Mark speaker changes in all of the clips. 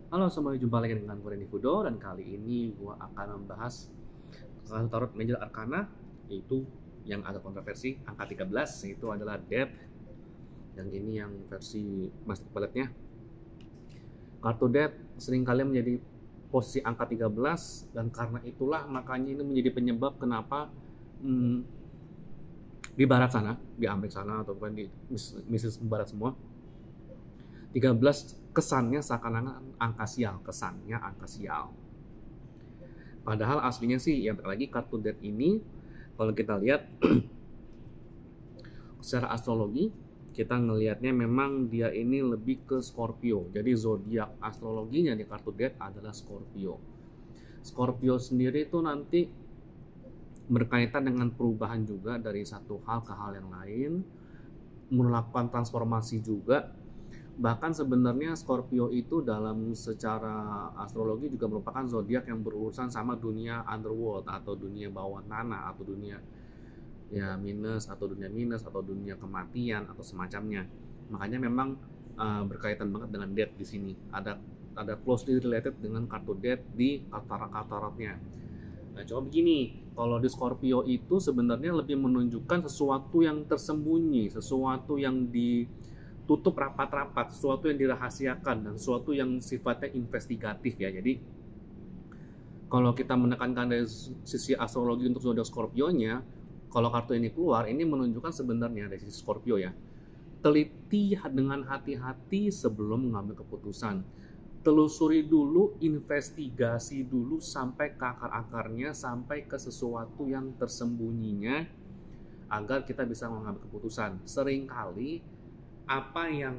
Speaker 1: Halo semuanya, jumpa lagi dengan gue Randy Fudo, dan kali ini gue akan membahas kartu tarot Major Arcana, yaitu yang agak kontroversi, angka 13, yaitu adalah Death. Yang ini yang versi Master Palette-nya. Kartu Death seringkali menjadi posisi angka 13, dan karena itulah makanya ini menjadi penyebab kenapa di barat sana, di Amerika sana, ataupun di misis barat semua, 13 kesannya seakan-akan angka sial, kesannya angka sial. Padahal aslinya sih, ya lagi kartu Death ini, kalau kita lihat secara astrologi, kita ngelihatnya memang dia ini lebih ke Scorpio. Jadi zodiak astrologinya di kartu Death adalah Scorpio. Scorpio sendiri itu nanti berkaitan dengan perubahan juga dari satu hal ke hal yang lain, melakukan transformasi juga. Bahkan sebenarnya Scorpio itu dalam secara astrologi juga merupakan zodiak yang berurusan sama dunia underworld atau dunia bawah tanah atau dunia minus atau dunia kematian atau semacamnya. Makanya memang berkaitan banget dengan Death di sini. Ada closely related dengan kartu Death di tarot-tarotnya. Nah, coba begini, kalau di Scorpio itu sebenarnya lebih menunjukkan sesuatu yang tersembunyi, sesuatu yang ditutup rapat-rapat, sesuatu yang dirahasiakan, dan sesuatu yang sifatnya investigatif ya. Jadi kalau kita menekankan dari sisi astrologi untuk zodiak Scorpio-nya, kalau kartu ini keluar, ini menunjukkan sebenarnya dari sisi Scorpio ya, teliti dengan hati-hati sebelum mengambil keputusan. Telusuri dulu, investigasi dulu sampai ke akar-akarnya, sampai ke sesuatu yang tersembunyinya, agar kita bisa mengambil keputusan. Seringkali apa yang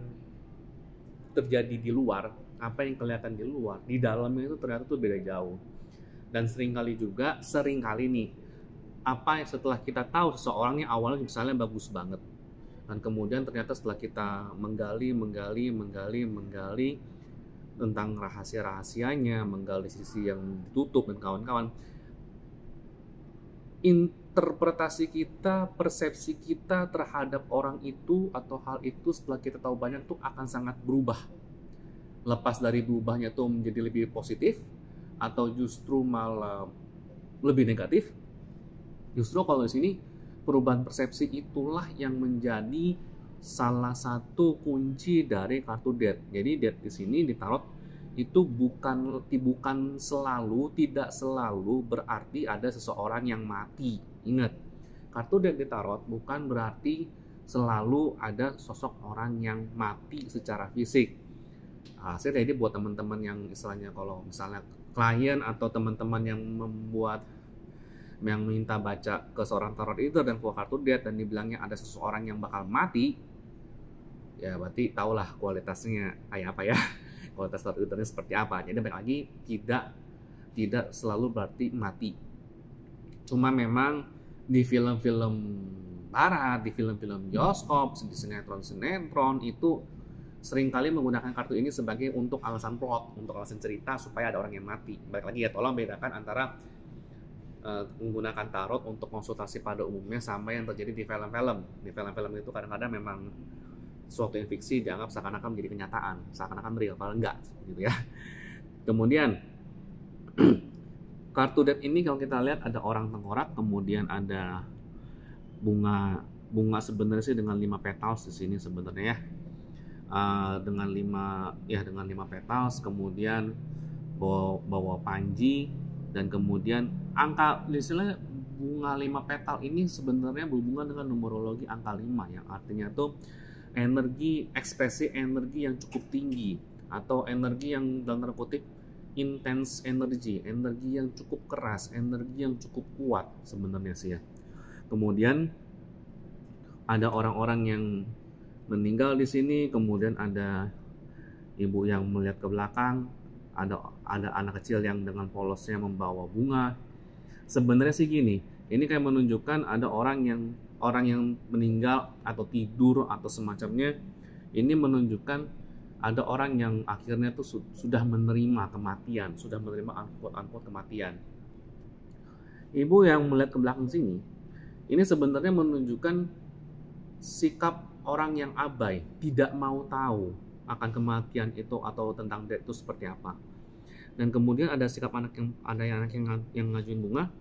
Speaker 1: terjadi di luar, apa yang kelihatan di luar, di dalamnya itu ternyata tuh beda jauh. Dan seringkali nih, apa yang setelah kita tahu seseorangnya awalnya misalnya bagus banget, dan kemudian ternyata setelah kita menggali tentang rahasia-rahasianya, menggali sisi yang ditutup dan kawan-kawan, interpretasi kita, persepsi kita terhadap orang itu atau hal itu setelah kita tahu banyak tuh akan sangat berubah. Lepas dari berubahnya tuh menjadi lebih positif atau justru malah lebih negatif. Justru kalau di sini perubahan persepsi itulah yang menjadi salah satu kunci dari kartu Death. Jadi Death di sini di tarot itu tidak selalu berarti ada seseorang yang mati. Ingat, kartu Death di tarot bukan berarti selalu ada sosok orang yang mati secara fisik. Hasilnya jadi buat teman-teman yang istilahnya kalau misalnya klien atau teman-teman yang minta baca ke seorang tarot itu dan keluar kartu Death dan dibilangnya ada seseorang yang bakal mati, ya berarti tahulah kualitasnya kayak apa ya, kualitas tarot itu seperti apa. Jadi balik lagi, tidak selalu berarti mati. Cuma memang di film-film barat, di film-film bioskop, di sinetron itu seringkali menggunakan kartu ini sebagai untuk alasan plot, untuk alasan cerita supaya ada orang yang mati. Balik lagi ya, tolong bedakan antara menggunakan tarot untuk konsultasi pada umumnya sama yang terjadi di film-film. Di film-film itu kadang-kadang memang suatu yang fiksi dianggap seakan-akan menjadi kenyataan, seakan-akan real, padahal enggak gitu ya. Kemudian kartu Death ini kalau kita lihat ada orang tengkorak, kemudian ada bunga sebenarnya sih dengan 5 petals di sini sebenarnya ya. Dengan 5 petals, kemudian bawa panji, dan kemudian angka istilahnya bunga 5 petal ini sebenarnya berhubungan dengan numerologi angka 5 yang artinya tuh ekspresi energi yang cukup tinggi, atau energi yang dalam tanda kutip intense energi yang cukup keras, energi yang cukup kuat sebenarnya sih ya. Kemudian ada orang-orang yang meninggal di sini, kemudian ada ibu yang melihat ke belakang, ada anak kecil yang dengan polosnya membawa bunga. Sebenarnya sih gini, ini kayak menunjukkan ada orang yang meninggal atau tidur atau semacamnya. Ini menunjukkan ada orang yang akhirnya tuh sudah menerima kematian, sudah menerima unquote kematian. Ibu yang melihat ke belakang sini, ini sebenarnya menunjukkan sikap orang yang abai, tidak mau tahu. akan kematian itu atau tentang death itu seperti apa. Dan kemudian ada sikap anak yang ngajuin bunga.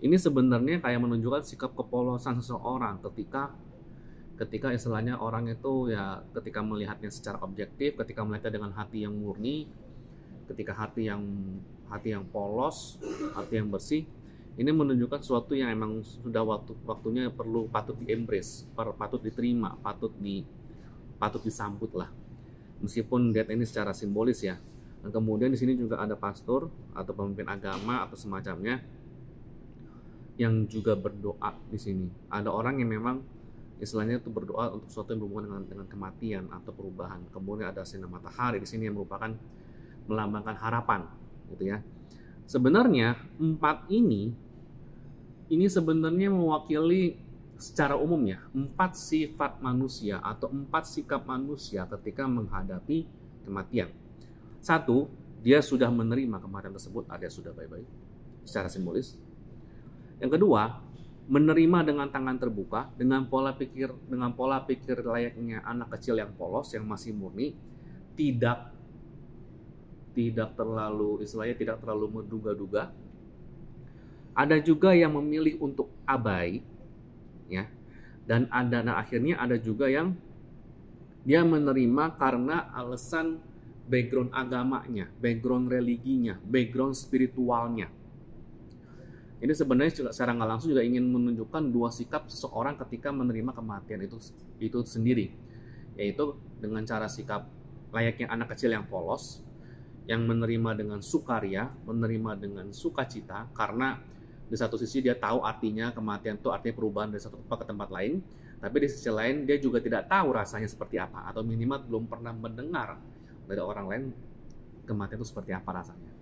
Speaker 1: Ini sebenarnya kayak menunjukkan sikap kepolosan seseorang ketika istilahnya orang itu ya ketika melihatnya secara objektif, ketika melihatnya dengan hati yang murni, ketika hati yang polos, hati yang bersih. Ini menunjukkan sesuatu yang emang sudah waktunya patut di-embrace, patut diterima, patut disambut lah. Meskipun death ini secara simbolis ya. Dan kemudian di sini juga ada pastor atau pemimpin agama atau semacamnya yang juga berdoa di sini. Ada orang yang memang istilahnya itu berdoa untuk sesuatu yang berhubungan dengan kematian atau perubahan. Kemudian ada sinar matahari di sini yang merupakan melambangkan harapan, gitu ya. Sebenarnya 4 ini sebenarnya mewakili secara umumnya 4 sifat manusia atau 4 sikap manusia ketika menghadapi kematian. 1, dia sudah menerima kematian tersebut, ada sudah bye-bye secara simbolis. Yang kedua, menerima dengan tangan terbuka, dengan pola pikir layaknya anak kecil yang polos, yang masih murni, tidak terlalu istilahnya tidak terlalu menduga-duga. Ada juga yang memilih untuk abai, ya. Dan akhirnya ada juga yang dia menerima karena alasan background agamanya, background religinya, background spiritualnya. Ini sebenarnya secara nggak langsung juga ingin menunjukkan 2 sikap seseorang ketika menerima kematian itu sendiri, yaitu dengan cara sikap layaknya anak kecil yang polos, yang menerima dengan sukaria, menerima dengan sukacita, karena di satu sisi dia tahu artinya kematian itu artinya perubahan dari satu tempat ke tempat lain, tapi di sisi lain dia juga tidak tahu rasanya seperti apa, atau minimal belum pernah mendengar dari orang lain kematian itu seperti apa rasanya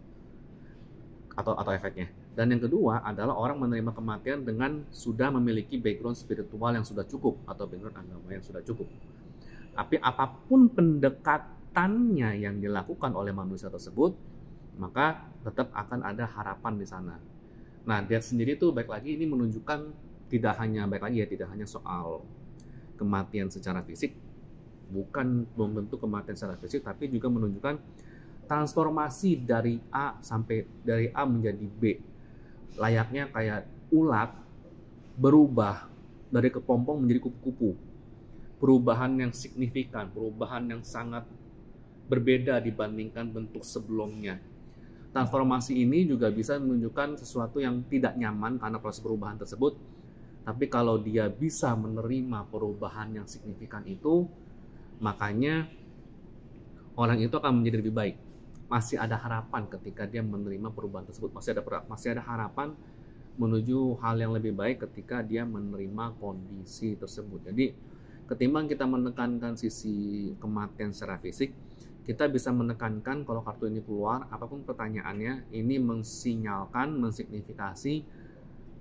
Speaker 1: atau efeknya. Dan yang kedua adalah orang menerima kematian dengan sudah memiliki background spiritual yang sudah cukup atau background agama yang sudah cukup. Tapi apapun pendekatannya yang dilakukan oleh manusia tersebut, maka tetap akan ada harapan di sana. Nah, death sendiri tuh baik lagi ini menunjukkan tidak hanya soal kematian secara fisik, belum tentu kematian secara fisik, tapi juga menunjukkan transformasi dari A menjadi B. Layaknya kayak ulat berubah dari kepompong menjadi kupu-kupu. Perubahan yang signifikan, perubahan yang sangat berbeda dibandingkan bentuk sebelumnya. Transformasi ini juga bisa menunjukkan sesuatu yang tidak nyaman karena proses perubahan tersebut. Tapi kalau dia bisa menerima perubahan yang signifikan itu, makanya orang itu akan menjadi lebih baik. Masih ada harapan ketika dia menerima perubahan tersebut. Masih ada harapan menuju hal yang lebih baik ketika dia menerima kondisi tersebut. Jadi ketimbang kita menekankan sisi kematian secara fisik, kita bisa menekankan kalau kartu ini keluar, apapun pertanyaannya, ini mensignifikasi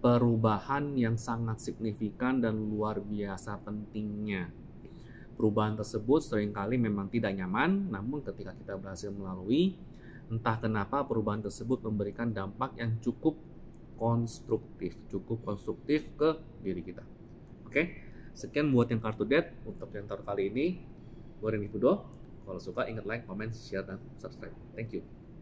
Speaker 1: perubahan yang sangat signifikan dan luar biasa pentingnya. Perubahan tersebut seringkali memang tidak nyaman, namun ketika kita berhasil melalui, entah kenapa perubahan tersebut memberikan dampak yang cukup konstruktif ke diri kita. Oke, sekian buat yang kartu death untuk yang kali ini. Gue Renny Fudo. Kalau suka ingat like, comment, share, dan subscribe. Thank you.